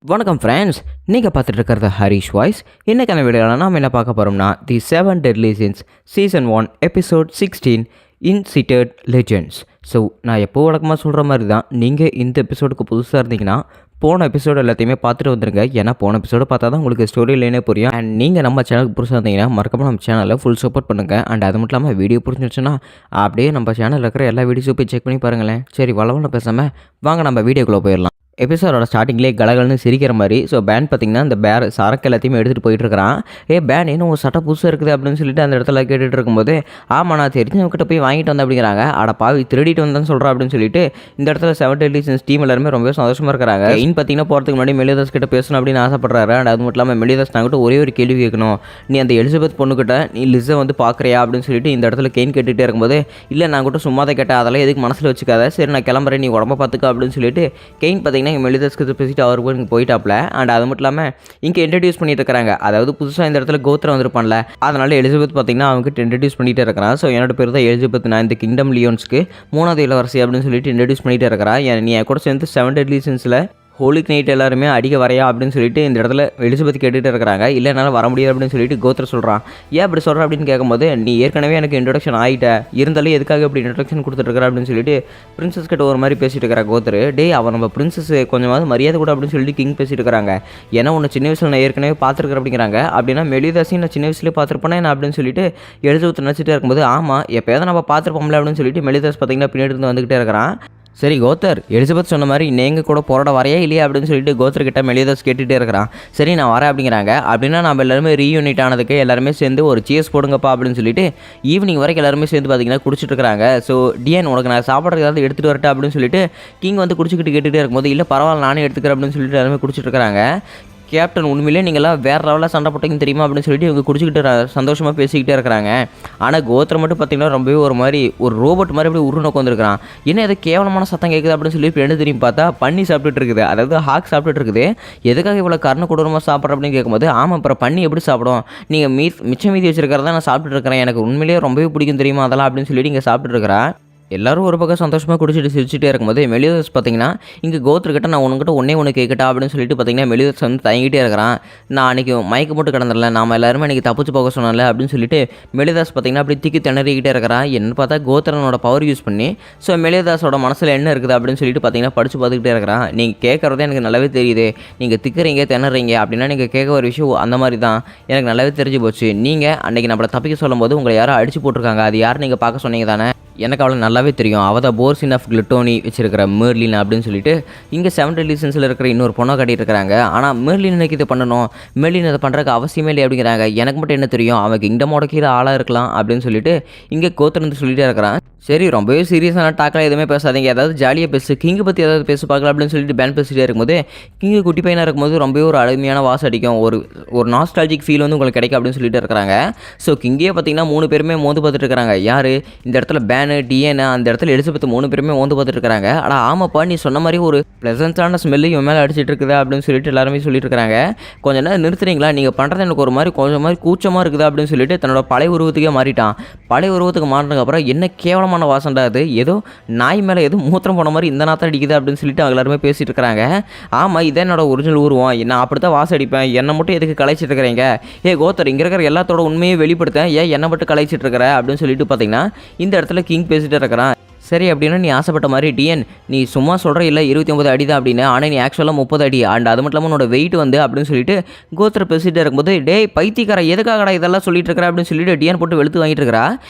வணக்கம் ஃப்ரெண்ட்ஸ், நீங்கள் பார்த்துட்டு இருக்கிறது ஹரிஷ் வாய்ஸ். இன்றைக்கான வீடியோவில் நாம் என்ன பார்க்க போகிறோம்னா the 7 Deadly Sins season 1 episode 16 இன்சிட்டட் லெஜெண்ட்ஸ். ஸோ நான் எப்போ வழக்கமாக சொல்கிற மாதிரி தான், நீங்கள் இந்த எபிசோடுக்கு புதுசாக இருந்தீங்கன்னா போன எபிசோடு எல்லாத்தையுமே பார்த்துட்டு வந்துருங்க. ஏன்னா போன எபிசோடு பார்த்தா தான் உங்களுக்கு ஸ்டோரி லைனே புரியும். அண்ட் நீங்கள் நம்ம சேனலுக்கு புதுசாக இருந்தீங்கன்னா மறக்காம நம்ம சேனலில் ஃபுல் சப்போர்ட் பண்ணுங்கள். அண்ட் அது மட்டும் இல்லாமல் வீடியோ புரிஞ்சிருச்சுன்னா அப்படியே நம்ம சேனலில் இருக்கிற எல்லா வீடியோஸும் போய் செக் பண்ணி பாருங்களேன். சரி, வளவள பேசாமல் வாங்க நம்ம வீடியோக்குள்ளே போயிடலாம். எபிசோடோட ஸ்டார்டிங்லேயே கலகலன்னு சிரிக்கிற மாதிரி. ஸோ பேன் பார்த்திங்கன்னா இந்த சரக்கு எல்லாத்தையுமே எடுத்துகிட்டு போயிட்டுருக்கிறான். பேன் இன்னும் ஒரு சட்டை புதுசாக இருக்குது அப்படின்னு சொல்லிட்டு அந்த இடத்துல கேட்டுட்டு இருக்கும்போது, ஆமாம் நான் தெரிஞ்சவங்ககிட்ட போய் வாங்கிட்டு வந்தேன் அப்படிங்கிறாங்க. அட பாவி, திருடிட்டு வந்தேன்னு சொல்கிறேன் அப்படின்னு சொல்லிட்டு இந்த இடத்துல 7 Deadly Sins டீம் எல்லாருமே ரொம்ப சந்தோஷமாக இருக்கிறாங்க. பார்த்தீங்கன்னா போகிறதுக்கு முன்னாடி மெலிதாஸ் கிட்ட பேசணும் அப்படின்னு ஆசைப்படுறாரு. அண்ட் அது மட்டும் இல்லாமல் மெலிதாஸ் நாங்கிட்ட ஒரே ஒரு கேள்வி கேட்கணும், நீ அந்த எலிசபெத் பொண்ணுக்கிட்ட நீ லிஸை வந்து பார்க்குறியா அப்படின்னு சொல்லிட்டு இந்த இடத்துல கெயின் கேட்டுகிட்டே இருக்கும்போது, இல்லை நான் கூட சும்மா தான் கேட்டேன், அதெல்லாம் எதுக்கு மனசில் வச்சுக்காத, சரி நான் கிளம்புறேன், நீ உடம்ப பார்த்துக்க அப்படின்னு சொல்லிட்டு கெயின் பார்த்தீங்கன்னா இங்கே மெலிதாஸ்க்கு அவர் போய் போயிட்டாப்ல. அண்ட் அது மட்டும் இல்லாமல் இங்கே இன்ட்ரடியூஸ் பண்ணிட்டு இருக்காங்க. அதாவது புதுசாக இந்த இடத்துல கோத்ரா வந்திருப்பான்ல, அதனால எலிசபெத் பார்த்தீங்கன்னா அவங்க இன்ட்ரடியூஸ் பண்ணிட்டு இருக்கிறான். ஸோ என்னோட பேர் தான் எலிசபெத், நான் இந்த கிங்டம் லியோன்ஸ்க்கு 3வது இளவரசி அப்படின்னு சொல்லிட்டு இன்ட்ரடியூஸ் பண்ணிட்டு இருக்கிறான். நீ கூட சேர்ந்து 7 Deadly Sinsல ஹோலி நைட் எல்லாருமே அடிக்க வரையா அப்படின்னு சொல்லிட்டு இந்த இடத்துல எலிசபெத் கேட்டுகிட்டு இருக்கிறாங்க. இல்லை என்னால் வர முடியாது அப்படின்னு சொல்லிட்டு கோத்ரா சொல்கிறான். ஏன் அப்படி சொல்கிற அப்படின்னு கேட்கும்போது, நீ ஏற்கனவே எனக்கு இன்ட்ரடக்ஷன் ஆகிட்ட, இருந்தாலும் எதுக்காக அப்படி இன்ட்ரடக்ஷன் கொடுத்துட்ருக்கிற அப்படின்னு சொல்லிட்டு பிரின்சஸ் கிட்ட ஒரு மாதிரி பேசிட்டு இருக்கிற கோத்ரு. அவன் நம்ம பிரின்சஸ் கொஞ்சமாவது மரியாதை கூட அப்படின்னு சொல்லிட்டு கிங் பேசிட்டு இருக்கிறாங்க. ஏன்னா உன்னை சின்ன வயசில் நான் ஏற்கனவே பார்த்துருக்கிறேன் அப்படிங்கிறாங்க. அப்படின்னா மெலிதாசி நான் சின்ன வயசுலேயே பார்த்துருப்பேனே நான் அப்படின்னு சொல்லிட்டு எலிசபெத் நினச்சிட்டே இருக்கும்போது, ஆமாம் எப்போயாவது நம்ம பார்த்துருப்போம்ல அப்படின்னு சொல்லிட்டு மெலிதாஸ் பார்த்தீங்கன்னா பின்னாடி இருந்து வந்துகிட்டே இருக்கிறான். சரி கோத்தர், எலிசபெத் சொன்ன மாதிரி நீங்கள் கூட போராட வரையா இல்லையா அப்படின்னு சொல்லிட்டு கோத்தர்கிட்ட மெலிதாஸ் கேட்டுகிட்டே இருக்கிறான். சரி நான் வரேன் அப்படிங்கிறாங்க. அப்படின்னா நம்ம எல்லாருமே ரீயூனிட் ஆனதுக்கு எல்லாருமே சேர்ந்து ஒரு சீஸ் போடுங்கப்பா அப்படின்னு சொல்லிட்டு ஈவினிங் வரைக்கும் எல்லாருமே சேர்ந்து பார்த்தீங்கன்னா குடிச்சிட்டு இருக்கிறாங்க. ஸோ டிஎன் உனக்கு நான் சாப்பிட்றது ஏதாவது எடுத்துகிட்டு வரட்டேன் அப்படின்னு சொல்லிட்டு கிங் வந்து குடிச்சிக்கிட்டு கேட்டுகிட்டே இருக்கும்போது, இல்லை பரவாயில்ல நானே எடுத்துக்கிறேன் அப்படின்னு சொல்லிட்டு எல்லாருமே குடிச்சிட்டு இருக்கிறாங்க. கேப்டன் உண்மையிலே நீங்களாம் வேறு லெவலில் சண்டை போட்டிங்கன்னு தெரியுமா அப்படின்னு சொல்லிட்டு இவங்க குடிச்சிக்கிட்டு சந்தோஷமாக பேசிக்கிட்டே இருக்கிறாங்க. ஆனால் கோத்திரம் மட்டும் பார்த்திங்கன்னா ரொம்பவே ஒரு மாதிரி ஒரு ரோபோட் மாதிரி அப்படி உருநோக்கம் வந்துருக்கான். என்ன எது கேவலமான சத்தம் கேட்குது அப்படின்னு சொல்லி இப்போ என்ன தெரியும் பார்த்தா பன்னி சாப்பிட்டுட்டு இருக்குது, அதாவது ஹாக் சாப்பிட்டுட்டு இருக்குது. எதுக்காக இவ்வளோ கருணை கொடூரமாக சாப்பிட்ற அப்படின்னு கேட்கும்போது, ஆமாம் அப்புறம் பன்னி எப்படி சாப்பிடும், நீங்கள் மிச்சம் மீதி வச்சிருக்கிறதா நான் சாப்பிட்டுட்டு இருக்கிறேன், எனக்கு உண்மையிலேயே ரொம்பவே பிடிக்கும் தெரியுமா அதெல்லாம் அப்படின்னு சொல்லிட்டு இங்கே சாப்பிட்டுட்டு இருக்கிறேன். எல்லாரும் ஒரு பக்கம் சந்தோஷமாக குடிச்சிட்டு சிரிச்சிட்டே இருக்கும்போது மெலிதாஸ் பார்த்தீங்கன்னா இங்கே கோத்ருக்கிட்ட நான் உனக்கிட்ட ஒன்று கேட்கட்டா அப்படின்னு சொல்லிட்டு பார்த்தீங்கன்னா மெலிதாஸ் வந்து தயங்கிட்டே இருக்கிறான். நான் அன்றைக்கி மயக்க போட்டு கிடந்துடல, நாம் எல்லாருமே அன்றைக்கி தப்பிச்சு போக சொன்னால அப்படின்னு சொல்லிட்டு மெலிதாஸ் பார்த்தீங்கன்னா அப்படி திக்கி திணறிக்கிட்டே இருக்கிறான். என்ன பார்த்தா கோத்ரனோட பவர் யூஸ் பண்ணி ஸோ மெலிதாஸோட மனசில் என்ன இருக்குது அப்படின்னு சொல்லிட்டு பார்த்தீங்கன்னா படித்து பார்த்துக்கிட்டே இருக்கிறான். நீங்கள் கேட்குறதே எனக்கு நல்லாவே தெரியுது, நீங்கள் திக்கிறீங்க திணறீங்க அப்படின்னா நீங்கள் கேட்க ஒரு விஷயம் அந்த மாதிரி தான் எனக்கு நல்லாவே தெரிஞ்சு போச்சு. நீங்கள் அன்றைக்கி நம்மளை தப்பிக்க சொல்லும் போது உங்களை யாரும் அடிச்சு போட்டிருக்காங்க, அது யார் நீங்கள் பார்க்க சொன்னீங்க தானே, எனக்கு அவளை நல்லாவே தெரியும், அவள் தான் போர்சின் ஆஃப் கிளிட்டோனி வச்சிருக்கிற மெர்லின் அப்படின்னு சொல்லிட்டு இங்கே 7 Deadly Sinsல இருக்கிற இன்னொரு பொண்ணை காட்டிட்டு இருக்காங்க. ஆனால் மெர்லின் எனக்கு இதை பண்ணணும், மெர்லின் அதை பண்ணுறதுக்கு அவசியமே இல்லை அப்படிங்கிறாங்க. எனக்கு மட்டும் என்ன தெரியும், அவன் கிங்டமோட கீழே ஆளாக இருக்கலாம் அப்படின்னு சொல்லிட்டு இங்கே கோத்திருந்து சொல்லிட்டே இருக்கிறான். சரி ரொம்பவே சீரியஸான டாக்கில் எதுவுமே பேசாதீங்க, ஏதாவது ஜாலியாக பேசு, கிங்கை பற்றி ஏதாவது பேச பார்க்கலாம் அப்படின்னு சொல்லிட்டு பேன் பேசிகிட்டே இருக்கும்போது, கிங்கு குட்டி பையனாக இருக்கும்போது ரொம்பவே ஒரு அருமையான வாசம் அடிக்கும், ஒரு நாஸ்டாலஜிக் ஃபீல் வந்து உங்களுக்கு கிடைக்கும் அப்படின்னு சொல்லிட்டு இருக்கிறாங்க. ஸோ கிங்கே பார்த்தீங்கன்னா 3 பேருமே மோந்து பார்த்துட்டு இருக்கிறாங்க. யார் இந்த இடத்துல பேன் டிஎன், அந்த இடத்துல எலிசபெத் 3 பேருமே வந்து பார்த்துட்டு இருக்காங்க. ஆனால் ஆமாப்பா நீ சொன்ன மாதிரி ஒரு ப்ளசன்ஸான ஸ்மெல்லு இவன் மேலே அடிச்சிட்டு இருக்குதா அப்படின்னு சொல்லிட்டு எல்லாருமே சொல்லிட்டு இருக்காங்க. கொஞ்சம் நேரம் நிறுத்துறீங்களா, நீங்கள் பண்ணுறது எனக்கு ஒரு மாதிரி கொஞ்சம் மாதிரி கூச்சமாக இருக்குதா அப்படின்னு சொல்லிட்டு தன்னோட பழைய உருவத்துக்கே மாறிட்டான். பழைய உருவத்துக்கு மாறினதுக்கப்புறம் என்ன கேவலமான வாசண்டா அது, ஏதோ நாய் மேலே ஏதோ மூத்திரம் போன மாதிரி இந்த நாத்தம் அடிக்குது அப்படின்னு சொல்லிட்டு அவங்க எல்லாருமே பேசிட்டு இருக்கிறாங்க. ஆமாம் இதான் என்னோட ஒரிஜினல் உருவம், நான் அப்படி தான் வாசம் அடிப்பேன், என்னை மட்டும் எதுக்கு கலைச்சிட்டு இருக்கிறீங்க, கோத்தர் இங்கே இருக்கிற எல்லாத்தோட உண்மையை வெளிப்படுத்தேன், ஏன் என்னை மட்டும் கலைச்சிட்டு இருக்கிற அப்படின்னு சொல்லிட்டு பார்த்தீங்கன்னா இந்த இடத்துல கிங் பேசிட்டு இருக்கிறான். சரி அப்படின்னா நீ ஆசைப்பட்ட மாதிரி டிஎன் நீ சும்மா சொல்கிற இல்லை 29 அடி தான் அப்படின்னு, ஆனால் நீ ஆக்சுவலாக 30 அடி, அண்ட் அது மட்டும் இல்லாமல் உன்னோட வெயிட் வந்து அப்படின்னு சொல்லிட்டு கோத்திர பேசிகிட்டே இருக்கும்போது, டேய் பைத்தியக்கார எதுக்காகடா இதெல்லாம் சொல்லிட்டு இருக்கிற அப்படின்னு சொல்லிட்டு டிஎன் போட்டு வெளுத்து வாங்கிட்டு இருக்கிறா.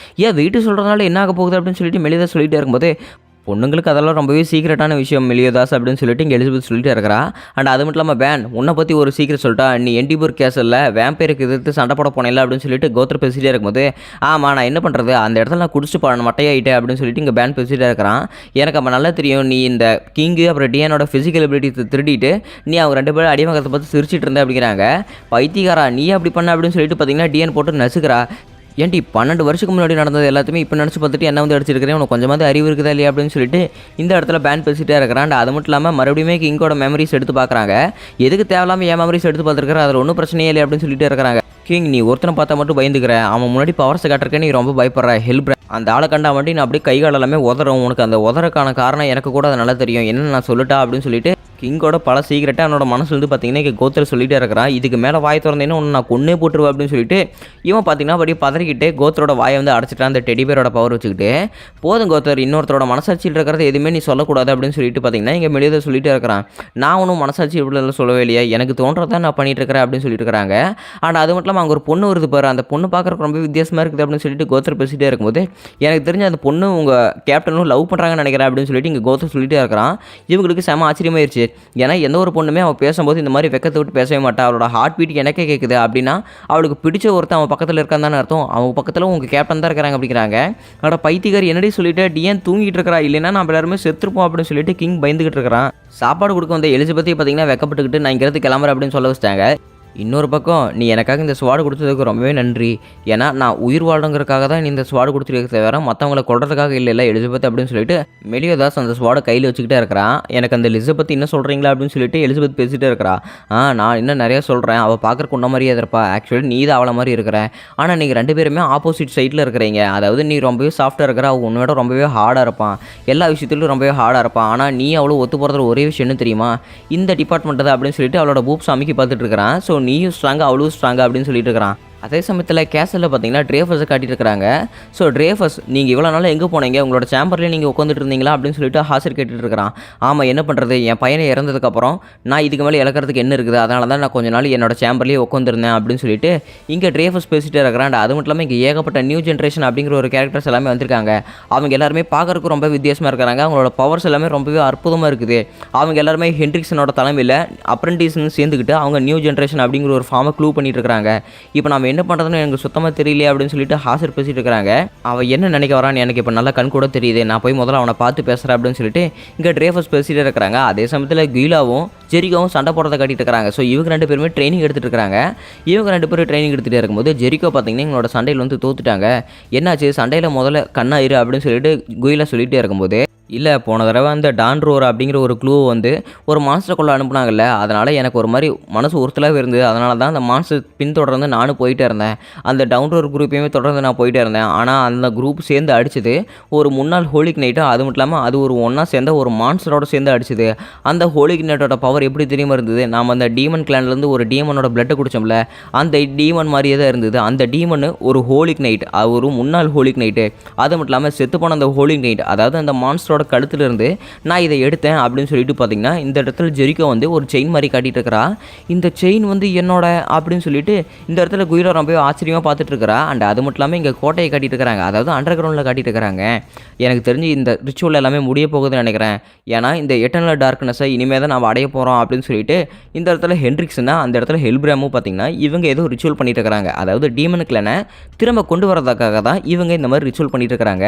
ஏன் வெயிட்டு சொல்கிறதுனால என்ன ஆக போகுது அப்படின்னு சொல்லிட்டு மெலிதா சொல்லிகிட்டே இருக்கும்போது, பொண்ணுங்களுக்கு அதெல்லாம் ரொம்பவே சீக்கிரட்டான விஷயம் மெலியோதாஸ் அப்படின்னு சொல்லிட்டு இங்கே எலிசபெத் சொல்லிட்டு இருக்கிறா. அண்ட் அது மட்டும் இல்லாமல் வேன் உன்னை பற்றி ஒரு சீக்கிரம் சொல்லிட்டா, நீ எண்டிபூர் கேஸில் வேம்பேருக்கு எதிர்த்து சண்டை போட போனேன்ல அப்படின்னு சொல்லிட்டு கோத்திர பேசிகிட்டே இருக்கும்போது, ஆமாம் நான் என்ன பண்ணுறது, அந்த இடத்துல நான் குடிச்சு மட்டையாயிட்டேன் அப்படின்னு சொல்லிட்டு இங்கே பேன் பேசிகிட்டே இருக்கிறான். எனக்கு அப்போ நல்லா தெரியும் நீ இந்த கிங்கு அப்புறம் டிஎனோட ஃபிசிக்கல் எபிலிட்டி திருடிட்டு நீ அவங்க 2 பேரும் அடிமகத்தை பார்த்து சிரிச்சிட்டு இருந்தேன் அப்படிங்கிறாங்க. பைத்தியக்காரா நீ அப்படி பண்ண அப்படின்னு சொல்லிட்டு பார்த்தீங்கன்னா டிஎன் போட்டு நசுக்கிறா. ஏன்டி 12 வருஷத்துக்கு முன்னாடி நடந்தது எல்லாத்தையுமே இப்போ நினச்சி பார்த்துட்டு என்ன வந்து அடிச்சிருக்கிறேன், உனக்கு கொஞ்சமாவது அறிவு இருக்குதா இல்லையா அப்படின்னு சொல்லிட்டு இந்த இடத்துல பேன் பேசிகிட்டே இருக்கிறான். அது மட்டும் இல்லாமல் மறுபடியுமே கிங்கோட மெமரிஸ் எடுத்து பார்க்குறாங்க. எதுக்கு தேவையில்லாமல் என் மெமரிஸ் எடுத்து பார்த்துருக்குற, அதில் ஒன்றும் பிரச்சனையே இல்லை அப்படின்னு சொல்லிட்டு இருக்கிறாங்க. கிங் நீ ஒருத்தனை பார்த்தா மட்டும் பயந்துக்கிற, அவன் முன்னாடி பவர்ஸை காட்டுறக்கே நீ ரொம்ப பயப்படுற, ஹெல்ப் அந்த ஆளை கண்டா மட்டும் நான் அப்படியே கைகால் எல்லாமே உதறும், உனக்கு அந்த உதறக்கான காரணம் எனக்கு கூட அது நல்லா தெரியும், என்னென்னு நான் சொல்லட்டா அப்படின்னு சொல்லிட்டு கிங்கோட பல சீக்கிரட்டாக அவனோட மனசுலேருந்து பார்த்தீங்கன்னா இங்கே கோத்தர் சொல்லிட்டே இருக்கிறான். இதுக்கு மேலே வாய் திறந்தேன்னு ஒன்று நான் கொன்னே போட்டுருவேன் அப்படின்னு சொல்லிட்டு இவன் பார்த்தீங்கன்னா அப்படியே பதறிக்கிட்டு கோத்தரோட வாயை வந்து அடைச்சிட்டான் அந்த டெடி பேரோட பவர் வச்சுக்கிட்டு. போதும் கோத்தர், இன்னொருத்தரோட மனசாட்சியில் இருக்கிறது எதுவுமே நீ சொல்லக்கூடாது அப்படின்னு சொல்லிட்டு பார்த்தீங்கன்னா இங்கே மெலியதை சொல்லிட்டே இருக்கிறான். நான் ஒன்றும் மனசாட்சி இப்படி சொல்லவே இல்லையா, எனக்கு தோன்றதான் நான் பண்ணிட்டு இருக்கிறேன் அப்படின்னு சொல்லிட்டு இருக்கிறாங்க. ஆனால் அது மட்டும் இல்லாமல் அங்கே ஒரு பொண்ணு வருது பாரு, அந்த பொண்ணு பார்க்குறக்கு ரொம்ப வித்தியாசமாக இருக்குது அப்படின்னு சொல்லிட்டு கோத்தர் பேசிகிட்டே இருக்கும்போது எனக்கு தெரிஞ்ச அந்த பொண்ணு உங்கள் கேப்டனும் லவ் பண்ணுறாங்கன்னு நினைக்கிறேன் அப்படின்னு சொல்லிட்டு இங்கே கோத்தர் சொல்லிட்டே இருக்கிறான். இவங்களுக்கு செம ஆச்சரியமாயிருச்சு. ஏன்னா எந்த ஒரு பொண்ணுமே அவள் பேசும்போது இந்த மாதிரி வெக்கத்தை விட்டு பேசவே மாட்டா. அவளோட ஹார்ட் பீட் எனக்கே கேட்குது அப்படின்னா அவளுக்கு பிடிச்ச ஒருத்தன் அவன் பக்கத்தில் இருக்கான்னு தானே அர்த்தம். அவங்க பக்கத்தில் உங்கள் கேப்டன் தான் இருக்கிறாங்க அப்படிங்கிறாங்க. அவட பைத்தியக்காரி என்னடி சொல்லிட்டு டிஎன் தூங்கிட்டு இருக்கிறா, இல்லைன்னா நம்ம எல்லாருமே செத்துருப்போம் அப்படின்னு சொல்லிட்டு கிங் பயந்துகிட்டு இருக்கிறான். சாப்பாடு கொடுக்க வந்த எலிசபெத்தை பார்த்தீங்கன்னா வெக்கப்பட்டுக்கிட்டு நான் இங்கிறது கிளம்புறேன் அப்படின்னு சொல்ல வச்சிட்டாங்க. இன்னொரு பக்கம் நீ எனக்காக இந்த ஸ்வாடு கொடுத்ததுக்கு ரொம்பவே நன்றி, ஏன்னா நான் உயிர் வாழ்றங்கிறதுக்காக தான் நீ இந்த ஸ்வாடு கொடுத்துருக்க தவிர மற்றவங்களை கொள்றதுக்காக இல்லை எலிசபெத் அப்படின்னு சொல்லிட்டு மெலியோதாஸ் அந்த ஸ்வாடை கையில் வச்சுக்கிட்டே இருக்கிறான். எனக்கு அந்த எலிசபெத் என்ன சொல்கிறீங்களா அப்படின்னு சொல்லிட்டு எலிசபெத் பேசிகிட்டே இருக்கிறா. நான் இன்னும் நிறையா சொல்கிறேன், அவள் பார்க்குறக்கு உன்ன மாதிரியே இருப்பா, ஆக்சுவலி நீ தான் அவளை மாதிரி இருக்கிற, ஆனால் நீங்கள் ரெண்டு பேருமே ஆப்போசிட் சைடில் இருக்கிறீங்க. அதாவது நீ ரொம்பவே சாஃப்டாக இருக்கிற, அவள் உன்னோட ரொம்பவே ஹார்டாக இருப்பான், எல்லா விஷயத்துலையும் ரொம்பவே ஹார்டாக இருப்பான். ஆனால் நீ அவ்வளோ ஒத்து போகிறது ஒரே விஷயம் என்ன தெரியுமா, இந்த டிபார்ட்மெண்ட் தான் அப்படின்னு சொல்லிட்டு அவளோட பூப் சாமிக்கு பார்த்துட்டு இருக்கிறான். ஸோ நீயும் ஸ்ட்ராங்காக அவ்வளோ ஸ்ட்ராங்காக அப்படின்னு சொல்லிட்டு இருக்கிறான். அதே சமயத்தில் கேசலில் பார்த்தீங்கன்னா ட்ரேஃபஸை காட்டிட்டு இருக்கிறாங்க. ஸோ ட்ரேஃபஸ், நீங்கள் இவ்வளோ நாள் எங்கே போனீங்க, உங்களோட சேம்பர்லேயே நீங்கள் உட்காந்துட்டு இருந்தீங்களா அப்படின்னு சொல்லிட்டு ஹாசர் கேட்டுட்டு இருக்கிறான். ஆமாம், என்ன பண்ணுறது, என் பையனை இறந்ததுக்கப்புறம் நான் இதுக்கு மேலே இழக்கிறதுக்கு என்ன இருக்குது, அதனால தான் நான் கொஞ்ச நாள் என்னோட சேம்பர்லேயே உட்காந்துருந்தேன் அப்படின்னு சொல்லிட்டு இங்கே ட்ரேஃபஸ் பேசிகிட்டே இருக்கிறான். அது மட்டும் இல்லாமல் இங்கே ஏகப்பட்ட நியூ ஜென்ரேஷன் அப்படிங்கிற ஒரு கேரக்டர்ஸ் எல்லாமே வந்திருக்காங்க. அவங்க எல்லாருமே பார்க்குறதுக்கு ரொம்ப வித்தியாசமாக இருக்கிறாங்க. அவங்களோட பவர்ஸ் எல்லாமே ரொம்பவே அற்புதமாக இருக்குது. அவங்க எல்லாருமே ஹென்ட்ரிக்ஸனோட தலைமையில் அப்ரெண்டிஸ்ன்னு சேர்ந்துக்கிட்டு அவங்க நியூ ஜென்ரேஷன் அப்படிங்கிற ஒரு ஃபார்மை க்ளூ பண்ணிட்டு இருக்காங்க. இப்போ நம்ம என்ன பண்ணுறதுன்னு எனக்கு சுத்தமாக தெரியலையே அப்படின்னு சொல்லிட்டு ஹாசர் பேசிட்டு இருக்கிறாங்க. அவன் என்ன நினைக்க வரான்னு எனக்கு இப்போ நல்லா கண் கூட தெரியுது, நான் போய் முதல்ல அவனை பார்த்து பேசுகிறேன் அப்படின்னு சொல்லிட்டு இங்கே ட்ரேஃபஸ் பேசிகிட்டே இருக்கிறாங்க. அதே சமயத்தில் கீலாவும் ஜெரிகோவும் சண்டை போடுறதை காட்டிட்டு இருக்கிறாங்க. ஸோ இவங்க ரெண்டு பேருமே ட்ரைனிங் எடுத்துகிட்டு இருக்கிறாங்க. இவங்க ரெண்டு பேரும் ட்ரைனிங் எடுத்துகிட்டே இருக்கும்போது ஜெரிகோ பார்த்தீங்கன்னா எங்களோட சண்டையில் வந்து தோத்துட்டாங்க. என்னாச்சு, சண்டையில் முதல்ல கண்ணாயிரு அப்படின்னு சொல்லிட்டு கீலா சொல்லிகிட்டே இருக்கும்போது இல்லை, போன தடவை அந்த டான்ரோர் அப்படிங்கிற ஒரு க்ளூ வந்து ஒரு மான்ஸ்டருக்குள்ளே அனுப்புனாங்கல்ல, அதனால் எனக்கு ஒரு மாதிரி மனசு உறுத்தலாக இருந்தது. அதனால தான் அந்த மான்ஸ்டர் பின்தொடர்ந்து நானும் போயிட்டே இருந்தேன். அந்த டவுன்ரோர் குரூப்பையுமே தொடர்ந்து நான் போயிட்டே இருந்தேன். ஆனால் அந்த குரூப் சேர்ந்து அடிச்சது ஒரு முன்னாள் ஹோலிக் நைட்டு. அது மட்டும் இல்லாமல் அது ஒரு ஒன்றா சேர்ந்த ஒரு மான்ஸ்டரோட சேர்ந்து அடிச்சது. அந்த ஹோலிக் நைட்டோட பவர் எப்படி தெரியுமா இருந்தது, நாம் அந்த டீமன் கிளான்லேருந்து ஒரு டீமனோட பிளட்டை குடித்தோம்ல, அந்த டீமன் மாதிரியே தான் இருந்தது. அந்த டீமன் ஒரு ஹோலிக் நைட், அது ஒரு முன்னாள் ஹோலிக் நைட்டு. அது மட்டும் இல்லாமல் செத்துப்போன அந்த ஹோலிக் நைட், அதாவது அந்த மான்ஸ்டரோட கழுத்துல இருந்து நான் இதை எடுத்தேன் அப்படின்னு சொல்லிட்டு பார்த்தீங்கன்னா இந்த இடத்துல ஜெரிகோ வந்து ஒரு செயின் மாதிரி காட்டிட்டு இருக்கிறா. இந்த செயின் வந்து என்னோட அப்படின்னு சொல்லிட்டு இந்த இடத்துல குயிலா ரொம்பவே ஆச்சரியமாக பார்த்துட்டு இருக்கிறா. அண்ட் அது மட்டும் இல்லாமல் இங்கே கோட்டையை காட்டிட்டு இருக்கிறாங்க, அதாவது அண்டர் கிரவுண்டில் காட்டிட்டு இருக்கிறாங்க. எனக்கு தெரிஞ்சு இந்த ரிச்சுவல் எல்லாமே முடிய போகுதுன்னு நினைக்கிறேன். ஏன்னா இந்த எட்டர்னல் டார்க்னஸை இனிமேல் தான் நம்ம அடைய போகிறோம் அப்படின்னு சொல்லிட்டு இந்த இடத்துல ஹென்ட்ரிக்ஸ்னா அந்த இடத்துல ஹெல்பிராமும் பார்த்தீங்கன்னா இவங்க ஏதோ ரிச்சுவல் பண்ணிட்டு இருக்கிறாங்க. அதாவது டீமன் கிளானை திரும்ப கொண்டு வரதுக்காக தான் இவங்க இந்த மாதிரி ரிச்சுவல் பண்ணிட்டு இருக்கிறாங்க.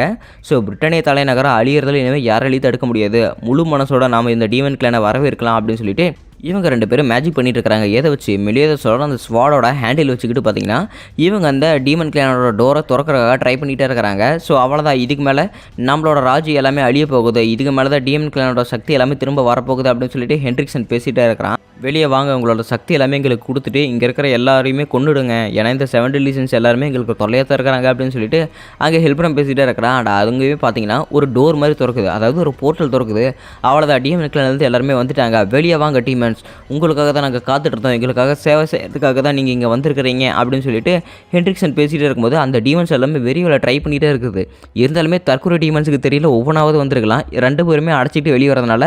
ஸோ பிரிட்டனிய தலைநகரம் அழியறதுல இனிமேல் யாராலையும் தடுக்க முடியாது, முழு மனசோட நாம இந்த டீமன் கிளானை வரவேற்கலாம் அப்படின்னு சொல்லிட்டு இவங்க ரெண்டு பேரும் மேஜிக் பண்ணிட்டு இருக்காங்க. எதை வச்சு, மெலியோதாஸோட அந்த ஸ்வாடோட ஹேண்டில் வச்சுக்கிட்டு பார்த்தீங்கன்னா இவங்க அந்த டீமன் கிளானோட டோரை திறக்கிறதுக்காக ட்ரை பண்ணிகிட்டே இருக்கிறாங்க. ஸோ அவ்வளோதான், இதுக்கு மேலே நம்மளோட ராஜ்யம் எல்லாமே அழிய போகுது, இதுக்கு மேலே தான் டீமன் கிளானோட சக்தி எல்லாமே திரும்ப வரப்போகுது அப்படின்னு சொல்லிட்டு ஹென்ட்ரிக்சன் பேசிகிட்டே இருக்கிறான். வெளியே வாங்க, உங்களோட சக்தி எல்லாமே எங்களுக்கு கொடுத்துட்டு இங்கே இருக்கிற எல்லாரையுமே கொண்டுடுங்க, ஏன்னா இந்த 7 டெலிஷன்ஸ் எல்லாருமே எங்களுக்கு தொல்லையாக தான் இருக்கிறாங்க அப்படின்னு சொல்லிட்டு அங்கே ஹெல்ப்ரம் பேசிகிட்டே இருக்கிறான். அண்ட் அதுங்கவே பார்த்தீங்கன்னா ஒரு டோர் மாதிரி திறக்குது, அதாவது ஒரு போர்ட்டல் திறக்குது. அவ்வளோதான், டீமன் கிளான்லேருந்து எல்லாருமே வந்துட்டாங்க. வெளியே வாங்க டீமன்ஸ், உங்களுக்காக தான் நாங்கள் காத்துட்டு இருந்தோம், எங்களுக்காக சேவை செய்யறதுக்காக தான் நீங்கள் இங்கே வந்திருக்கிறீங்க அப்படின்னு சொல்லிட்டு ஹென்ட்ரிக்சன் பேசிகிட்டே இருக்கும்போது அந்த டீமன்ஸ் எல்லாமே வெறியோட ட்ரை பண்ணிகிட்டே இருக்குது. இருந்தாலுமே தற்கொலை டீமன்ஸுக்கு தெரியல, ஒவ்வொன்றாவது வந்திருக்கலாம். ரெண்டு பேருமே அடைச்சிட்டு வெளியே வரதுனால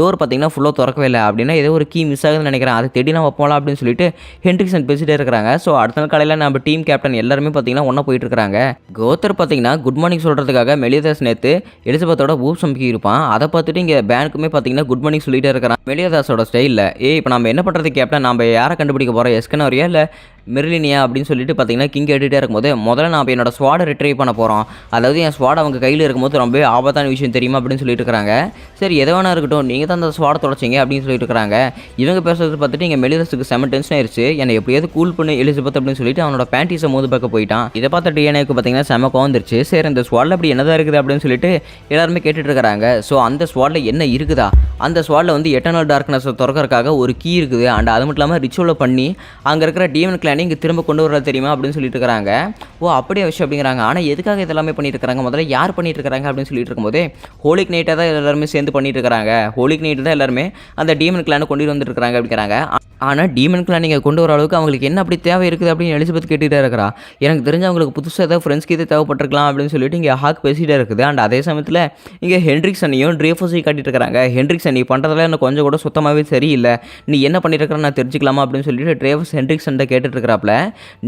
டோர் பார்த்தீங்கன்னா ஃபுல்லாக திறக்கவே இல்லை. அப்படின்னா ஏதோ ஒரு கீ மிஸ் ஆகுதுன்னு நினைக்கிறேன், அதை தேடி நம்ம போகலாம் அப்படின்னு சொல்லிட்டு ஹென்ட்ரிக்சன் பேசிகிட்டே இருக்கிறாங்க. ஸோ அடுத்த நாள் காலையில் நம்ம டீம் கேப்டன் எல்லாருமே பார்த்தீங்கன்னா ஒன்றா போயிட்டு இருக்காங்க. கோத்தர் பார்த்தீங்கன்னா குட் மார்னிங் சொல்கிறதுக்காக மெலியோதாஸ் நேற்று எலிசபெத்தோட பூப் சம்பிக்கி இருப்பான். அதை பார்த்துட்டு இங்கே பேனுக்குமே பார்த்தீங்கன்னா குட் மார்னிங் சொல்லிகிட்டே இருக்கிறான் மெலியோதாஸோட ஸ்டைலில். இப்போ நம்ம என்ன பண்ணுறது கேப்டன், நம்ம யாரை கண்டுபிடிக்க போகிறோம், எஸ்கனோரியா இல்லை மெர்லினியா அப்படின்னு சொல்லிட்டு பார்த்தீங்கன்னா கிங் கேட்டுகிட்டே இருக்கும்போது முதல்ல நான் என்னோட ஸ்வாடை ரிட்ரைவ் பண்ண போகிறோம், அதாவது என் ஸ்வாட் அவங்க கையில் இருக்கும்போது ரொம்பவே ஆபத்தான விஷயம் தெரியுமா அப்படின்னு சொல்லிட்டு இருக்கிறாங்க. சரி எதை வேணா இருக்கட்டும், நீங்கள் தான் அந்த ஸ்வாடை தொடச்சிங்க அப்படின்னு சொல்லிட்டு இருக்கிறாங்க. இவங்க பேசுறது பார்த்துட்டு இங்கே மெலியோதாஸுக்கு செம டென்ஷன் ஆயிடுச்சு. என்னை எப்படியாவது கூல் பண்ணி எலிசபெத் அப்படின்னு சொல்லிட்டு அவனோட பேண்டிஸை மோது பார்க்க போயிட்டான். இதை பார்த்த டிஎன்ஏக்கு பார்த்தீங்கன்னா செம கோவந்துருச்சு. சரி இந்த ஸ்வாடில் அப்படி என்னதான் இருக்குது அப்படின்னு சொல்லிட்டு எல்லாருமே கேட்டுட்டு இருக்கிறாங்க. ஸோ அந்த ஸ்வாடில் என்ன இருக்குதா, அந்த ஸ்வாடில் வந்து எட்டர்னல் டார்க்னஸை திறக்கிறதுக்காக ஒரு கீ இருக்குது. அண்ட் அது மட்டும் இல்லாமல் ரிச்சுவலை பண்ணி அங்கே இருக்கிற டீமன் கிளான் கிளானை இங்கே திரும்ப கொண்டு வர தெரியுமா அப்படின்னு சொல்லிட்டு இருக்காங்க. ஓ அப்படியே விஷயம் அப்படிங்கிறாங்க. ஆனால் எதுக்காக இதெல்லாமே பண்ணிட்டு இருக்காங்க, முதல்ல யார் பண்ணிட்டு இருக்காங்க அப்படின்னு சொல்லிட்டு இருக்கும்போது ஹோலி நைட்டை தான் எல்லாருமே சேர்ந்து பண்ணிட்டு இருக்காங்க. ஹோலி நைட்டு தான் எல்லாருமே அந்த டீமன் கிளானை கொண்டு வந்துட்டு இருக்காங்க அப்படிங்கிறாங்க. ஆனால் டீமன் கிளான் நீங்கள் கொண்டு வர அளவுக்கு அவங்களுக்கு என்ன அப்படி தேவை இருக்குது அப்படின்னு எலிசபெத் கேட்டுகிட்டே இருக்கிறா. எனக்கு தெரிஞ்சு அவங்களுக்கு புதுசாக ஏதாவது ஃப்ரெண்ட்ஸ்க்கு இது தேவைப்பட்டிருக்கலாம் அப்படின்னு சொல்லிட்டு இங்கே ஹாக் பேசிகிட்டே இருக்குது. அண்ட் அதே சமயத்தில் இங்கே ஹென்ட்ரிக்ஸனையும் ட்ரேஃபஸையும் காட்டிட்டு இருக்காங்க. ஹென்ட்ரிக்ஸன் நீ பண்ணுறதுல எனக்கு கொஞ்சம் கூட சுத்தமாகவே சரியில்லை, நீ என்ன பண்ணியிருக்கிறன்னு நான் தெரிஞ்சுக்கலாமா அப்படின்னு சொல்லிட்டு ட்ரேஃபஸ் ஹென்ட்ரிக்ஸன் கேட்டுட்டு இருக்கிறாப்புல,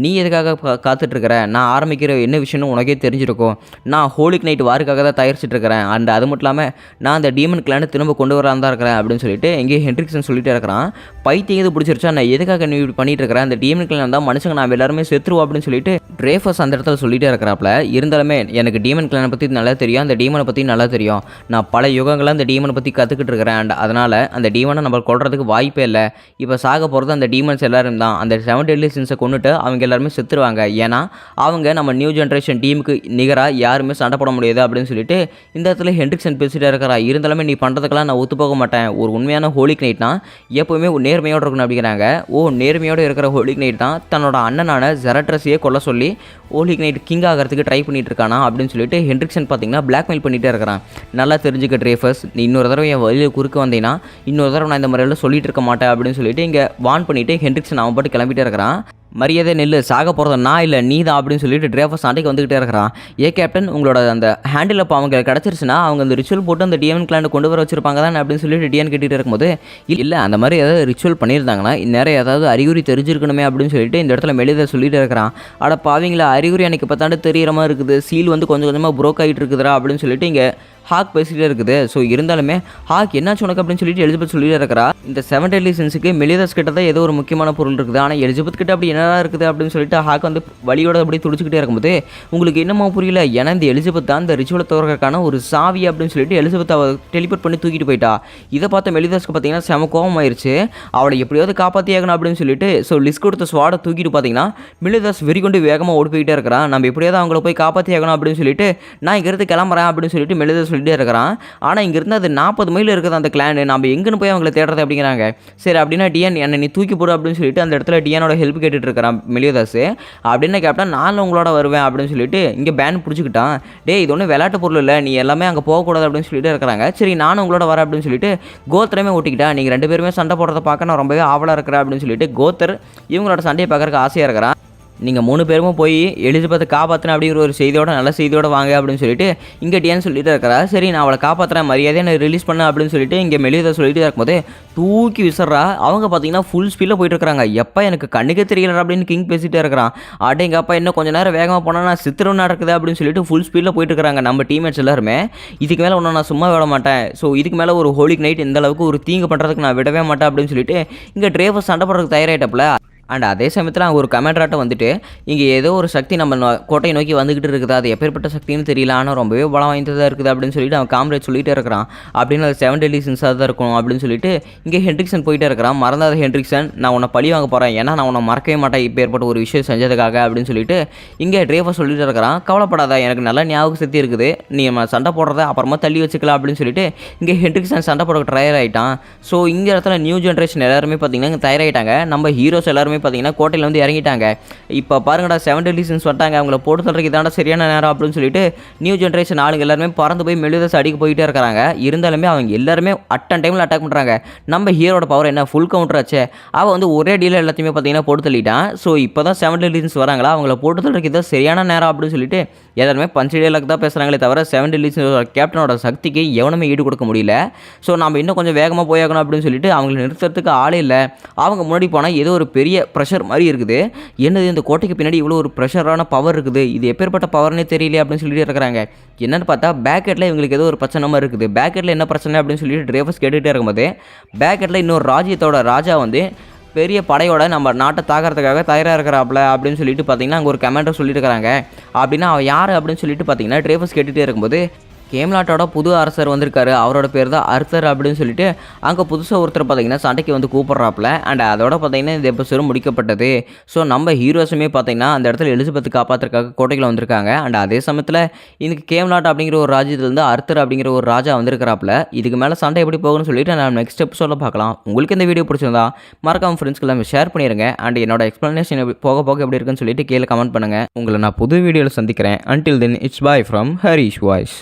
நீ எதுக்காக காத்துட்ருக்கிற, நான் ஆரம்பிக்கிற என்ன விஷயம்னு உனக்கே தெரிஞ்சிருக்கும், நான் ஹோலி நைட் வாருக்காக தான் தயாரிச்சுட்டு இருக்கிறேன், அண்ட் அது மட்டும் இல்லாமல் நான் அந்த டீமன் கிளானை திரும்ப கொண்டு வரலாம் தான் இருக்கிறேன் அப்படின்னு சொல்லிட்டு இங்கே ஹென்ட்ரிக்ஸன் சொல்லிட்டு இருக்கிறான். பைத்தியம் இது பிடிச்சிருச்சா, நான் எதுக்காக நீ இப்படி பண்ணிட்டு இருக்கிறேன், அந்த டீமன் கிளான் தான் மனுஷங்க நான் எல்லாருமே செத்துருவோம் அப்படின்னு சொல்லிட்டு ட்ரேஃபஸ் அந்த இடத்துல சொல்லிட்டே இருக்கிறாப்புல. இருந்தாலுமே எனக்கு டீமன் கிளானை பற்றி நல்லா தெரியும், அந்த டீமனை பற்றி நல்லா தெரியும், நான் பல யுகங்களாக அந்த டீமனை பற்றி கற்றுக்கிட்டு இருக்கிறேன், அண்ட் அதனால் அந்த டீமனை நம்ம கொள்றதுக்கு வாய்ப்பே இல்லை, இப்போ சாக போகிறது அந்த டீமன்ஸ் எல்லாரும் தான், அந்த 7 டெட்லி சின்ஸை கொண்டுட்டு அவங்க எல்லாருமே செத்துருவாங்க, ஏன்னா அவங்க நம்ம நியூ ஜென்ரேஷன் டீமுக்கு நிகராக யாருமே சண்டை போட முடியாது அப்படின்னு சொல்லிட்டு இந்த இடத்துல ஹென்ட்ரிக்ஸன் பேசிட்டே இருக்கிறா. இருந்தாலுமே நீ பண்ணுறதுக்கெல்லாம் நான் ஒத்து போக மாட்டேன், ஒரு உண்மையான ஹோலி நைட்னா எப்போவுமே நேர்மையோடு இருக்கணும் அப்படிங்கிறாங்க. ஓ நேர்மையோடு இருக்கிற ஹோலி நைட் தான் தன்னோட அண்ணனான ஜெரட்ரஸையே கொல்ல சொல்லி ஹோலி நைட் கிங் ஆகிறதுக்கு ட்ரை பண்ணிட்டு இருக்கானா அப்படின்னு சொல்லிட்டு ஹென்ட்ரிக்ஸன் பார்த்தீங்கன்னா பிளாக்மெயில் பண்ணிகிட்டே இருக்கிறான். நல்லா தெரிஞ்சுக்க ட்ரேஃபஸ், நீ இன்னொரு தடவை என் வழியில் குறுக்க வந்தீங்கன்னா இன்னொரு தடவை நான் இந்த மாதிரியெல்லாம் சொல்லிட்டு இருக்க மாட்டேன் அப்படின்னு சொல்லிட்டு இங்கே வான் பண்ணிவிட்டு ஹென்ட்ரிக்ஸன் அவன் பாட்டு கிளம்பிட்டே இருக்கிறான். மரியாதை நெல்லு, சாக போகிறத நான் இல்லை நீ தான் அப்படின்னு சொல்லிட்டு ட்ரேஃபஸ் சண்டைக்கு வந்துக்கிட்டே இருக்கிறான். ஏ கேப்டன், உங்களோட அந்த ஹேண்டில் அப்போ அவங்க கிடச்சிருச்சுன்னா அவங்க அந்த ரிச்சுவல் போட்டு அந்த டிஎன் கிளானை கொண்டு வர வச்சிருப்பாங்க தான் அப்படின்னு சொல்லிட்டு டிஎன் கேட்டுகிட்டு இருக்கும்போது, இல்லை அந்த மாதிரி ஏதாவது ரிச்சுவல் பண்ணியிருந்தாங்கன்னா இந்நேரம் ஏதாவது அறிகுறி தெரிஞ்சிருக்கணுமே அப்படின்னு சொல்லிட்டு இந்த இடத்துல மெலிதை சொல்லிட்டு இருக்கிறான். அட பாவீங்களா, அறிகுறி எனக்கு பார்த்தாண்டு தெரியிற மாதிரி இருக்குது, சீல் வந்து கொஞ்சம் கொஞ்சமாக ப்ரோக் ஆகிட்டு இருக்குதுரா அப்படின்னு சொல்லிட்டு இங்கே ஹாக் பேசிகிட்டே இருக்குது. ஸோ இருந்தாலுமே ஹாக் என்னாச்சு உனக்கு அப்படின்னு சொல்லிட்டு எலிசபெத் சொல்லிட்டு இருக்கிறா. இந்த 7 டெட்லி சின்ஸுக்கு மெலிதாஸ் கிட்ட தான் ஏதோ ஒரு முக்கியமான பொருள் இருக்குது, ஆனால் எலிசபெத் கிட்ட அப்படி என்னடா இருக்குது அப்படின்னு சொல்லிட்டு ஹாக் வந்து வழியோட அப்படி துடிச்சிக்கிட்டே இருக்கும்போது, உங்களுக்கு என்னமோ புரியல, ஏன்னா இந்த எலிசபெத் தான் இந்த ரிச்சுவலை தோறக்கான ஒரு சாவி அப்படின்னு சொல்லிட்டு எலிசபெத் அவள் டெலிபோர்ட் பண்ணி தூக்கிட்டு போயிட்டா. இதை பார்த்த மெலிதாஸ்க்கு பார்த்தீங்கன்னா செம கோவம் ஆயிடுச்சு. அவளை எப்படியாவது காப்பாற்றியாகணும் அப்படின்னு சொல்லிட்டு லிஸ்க் கொடுத்த ஸ்வாடை தூக்கிட்டு பார்த்தீங்கன்னா மெலிதாஸ் வெறிகொண்டு வேகமாக ஓடி போயிட்டே இருக்கிறான். நம்ம எப்படியாவது அவங்கள போய் காப்பாற்றியாகணும் அப்படின்னு சொல்லிட்டு நான் இங்கிருந்து கிளம்புறேன் அப்படின்னு சொல்லிட்டு மெலிதாஸ் சொல்லிட்டே இருக்கிறான். ஆனால் இங்கிருந்து அது 40 மைல் இருக்குது அந்த கிளான், நம்ம எங்கன்னு போய் அவங்களை தேடுறது அப்படிங்கிறாங்க. சரி அப்படின்னா டிஎன் என்னை நீ தூக்கி போடு அப்படின்னு சொல்லிட்டு அந்த இடத்துல டிஎனோட ஹெல்ப் கேட்டுட்டு இருக்கிறான் மெலிதாஸ். அப்படின்னு கேப்டன் நானும் உங்களோட வருவேன் அப்படின்னு சொல்லிட்டு இங்கே பேன் பிடிச்சிக்கிட்டான். டே இது ஒன்றும் விளையாட்டு பொருள் இல்லை, நீ எல்லாமே அங்கே போகக்கூடாது அப்படின்னு சொல்லிட்டு இருக்கிறாங்க. சரி நானும் உங்களோட வரேன் அப்படின்னு சொல்லிட்டு கோத்தரமே ஓட்டிக்கிட்டா. நீங்கள் 2 பேருமே சண்டை போடுறத பார்க்க நான் ரொம்பவே ஆவலாக இருக்கிறேன் அப்படின்னு சொல்லிட்டு கோத்தர் இவங்களோட சண்டையை பார்க்கறதுக்கு ஆசையாக இருக்கிறான். நீங்கள் 3 பேரும் போய் எலிசபெத்தை காப்பாற்றின அப்படிங்கிற ஒரு செய்தியோட நல்ல செய்தியோட வாங்க அப்படின்னு சொல்லிட்டு இங்கே டிஎன் சொல்லிட்டு இருக்கிறா. சரி நான் அவளை காப்பாற்றுறேன், மரியாதையை நான் ரிலீஸ் பண்ணேன் அப்படின்னு சொல்லிட்டு இங்கே மெலிதை சொல்லிட்டு இருக்கும்போது தூக்கி விசிறா. அவங்க பார்த்தீங்கன்னா ஃபுல் ஸ்பீடில் போயிட்டு இருக்கிறாங்க. எப்போ எனக்கு கண்ணுக்கே தெரியல அப்படின்னு கிங் பேசிகிட்டே இருக்கிறான். எங்கள் அப்பா இன்னும் கொஞ்சம் நேரம் வேகமாக போனால் நான் சித்திரம் நடக்குது அப்படின்னு சொல்லிட்டு ஃபுல் ஸ்பீடில் போயிட்டு இருக்கிறாங்க நம்ம டீம்மேட்ஸ் எல்லாருமே. இதுக்கு மேலே ஒன்றும் நான் சும்மா விட மாட்டேன், ஸோ இதுக்கு மேலே ஒரு ஹோலி நைட் இந்த அளவுக்கு ஒரு தீங்கு பண்ணுறதுக்கு நான் விடவே மாட்டேன் அப்படின்னு சொல்லிட்டு இங்கே ட்ரேஃபஸ் சண்டை போடுறதுக்கு தயாராகிட்டப்பில். அண்ட் அதே சமயத்தில் அங்கே ஒரு கமாண்டராட்டம் வந்துட்டு இங்கே ஏதோ ஒரு சக்தி நம்ம கோட்டையை நோக்கி வந்துக்கிட்டு இருக்குது, அது எப்பேற்பட்ட சக்தின்னு தெரியல, ஆனால் ரொம்பவே பலம் வாய்ந்ததாக இருக்குது அப்படின்னு சொல்லிட்டு அவன் காம்ரேட் சொல்லிகிட்டே இருக்கிறான். அப்படின்னு அது 7 டெட்லி சின்ஸாக தான் இருக்கும் அப்படின்னு சொல்லிட்டு இங்கே ஹென்ட்ரிக்ஸன் போயிட்டே இருக்கிறான். மறந்தாத ஹென்ட்ரிக்ஸன், நான் உன்னை பழி வாங்க போகிறேன், ஏன்னா நான் உன்னை மறக்கவே மாட்டேன் இப்போ ஏற்பட்ட ஒரு விஷயம் செஞ்சதுக்காக அப்படின்னு சொல்லிட்டு இங்கே ட்ரேஃபஸ் சொல்லிட்டு இருக்கிறான். கவலைப்படாத, எனக்கு நல்ல ஞாபக சக்தி இருக்குது, நீ நம்ம சண்டை போடுறத அப்புறமா தள்ளி வச்சுக்கலாம் அப்படின்னு சொல்லிட்டு இங்கே ஹென்ட்ரிக்ஸன் சண்டை போட தயாராகிட்டான். ஸோ இங்கே இடத்துல நியூ ஜென்ரேஷன் எல்லாருமே பார்த்தீங்கன்னா இங்கே தயாராகிட்டாங்க. நம்ம ஹீரோஸ் எல்லாருமே பார்த்தீங்கன்னா கோட்டையில் வந்து இறங்கிட்டாங்க. இப்போ பாருங்கடா 7 டெட்லி சின்ஸ் வந்துட்டாங்க, அவங்கள போட்டு தள்ளுறதுக்கு இதாண்டா சரியான நேரம் அப்படின்னு சொல்லிட்டு நியூ ஜென்ரேஷன் ஆளுங்க எல்லாருமே பறந்து போய் மெலிதாஸ் அடிக்க போயிட்டே இருக்கிறாங்க. இருந்தாலுமே அவங்க எல்லாருமே அட்டன் டைமில் அட்டாக் பண்ணுறாங்க. நம்ம ஹீரோட பவர் என்ன, ஃபுல் கவுண்டர் ஆச்சு. அவள் வந்து ஒரே டீலில் எல்லாத்தையுமே பார்த்தீங்கன்னா போட்டு தள்ளிட்டான். ஸோ இப்போ தான் 7 டெட்லி சின்ஸ் வராங்களா, அவங்கள போட்டு தள்ளுறதுக்கு இதான் சரியான நேரம் அப்படின்னு சொல்லிட்டு எல்லாருமே பஞ்சடியலுக்கு தான் பேசுகிறாங்களே தவிர 7 டெட்லி சின்ஸ் கேப்டனோட சக்திக்கு எவனுமே ஈடு கொடுக்க முடியல. ஸோ நம்ம இன்னும் கொஞ்சம் வேகமாக போயாகணும் அப்படின்னு சொல்லிட்டு அவங்களை நிறுத்துறதுக்கு ஆளே இல்லை. அவங்க முன்னாடி போனால் ஏதோ ஒரு பெரிய ப்ரெஷர் மாதிரி இருக்குது. என்னது இந்த கோட்டைக்கு பின்னாடி இவ்வளோ ஒரு ப்ரெஷரான பவர் இருக்குது, இது எப்பேற்பட்ட பவர்னே தெரியல அப்படின்னு சொல்லிட்டு இருக்கிறாங்க. என்னன்னு பார்த்தா பேக்கெட்டில் இவங்களுக்கு ஏதோ ஒரு பிரச்சனை மாதிரி இருக்குது. பேக்கெட்டில் என்ன பிரச்சனை அப்படின்னு சொல்லிட்டு ட்ரேஃபஸ் கேட்டுகிட்டே இருக்கும்போது பேக்கெட்டில் இன்னொரு ராஜ்யத்தோட ராஜா வந்து பெரிய படையோட நம்ம நாட்டை தாக்கிறதுக்காக தயாராக இருக்கிறாப்ல அப்படின்னு சொல்லிட்டு பார்த்தீங்கன்னா அங்கே ஒரு கமாண்டர் சொல்லிட்டு இருக்கிறாங்க. அப்படின்னா அவன் யார் அப்படின்னு சொல்லிட்டு பார்த்தீங்கன்னா ட்ரேஃபஸ் கேட்டுகிட்டே இருக்கும்போது கேம்லாட்டோட புது அரசர் வந்திருக்காரு, அவரோட பேர் தான் அர்த்தர் அப்படின்னு சொல்லிட்டு அங்கே புதுசாக ஒருத்தர் பார்த்தீங்கன்னா சண்டைக்கு வந்து கூப்பிட்றாப்புல. அண்ட் அதோட பார்த்தீங்கன்னா இந்த எபிசோடு முடிக்கப்பட்டது. ஸோ நம்ம ஹீரோஸுமே பார்த்தீங்கன்னா அந்த இடத்துல எலிசபெத் காப்பாற்றுறதுக்காக கோட்டையில் வந்திருக்காங்க. அண்ட் அதே சமயத்தில் இதுக்கு கேம்லாட் அப்படிங்கிற ஒரு ராஜ்யத்துலேருந்து அர்த்தர் அப்படிங்கிற ஒரு ராஜா வந்திருக்கிறாப்புல. இதுக்கு மேலே சண்டை எப்படி போகும்னு சொல்லிட்டு நான் நெக்ஸ்ட் எபிசோடில் பார்க்கலாம். உங்களுக்கு இந்த வீடியோ பிடிச்சிருந்தா மறக்காம ஃப்ரெண்ட்ஸ்க்கு எல்லாமே ஷேர் பண்ணிடுங்க. அண்ட் என்னோட எக்ஸ்ப்ளனேஷன் போக போக எப்படி இருக்குன்னு சொல்லிட்டு கீழே கமெண்ட் பண்ணுங்கள். உங்களை நான் புது வீடியோவில் சந்திக்கிறேன். Until then it's bye from Harish voice.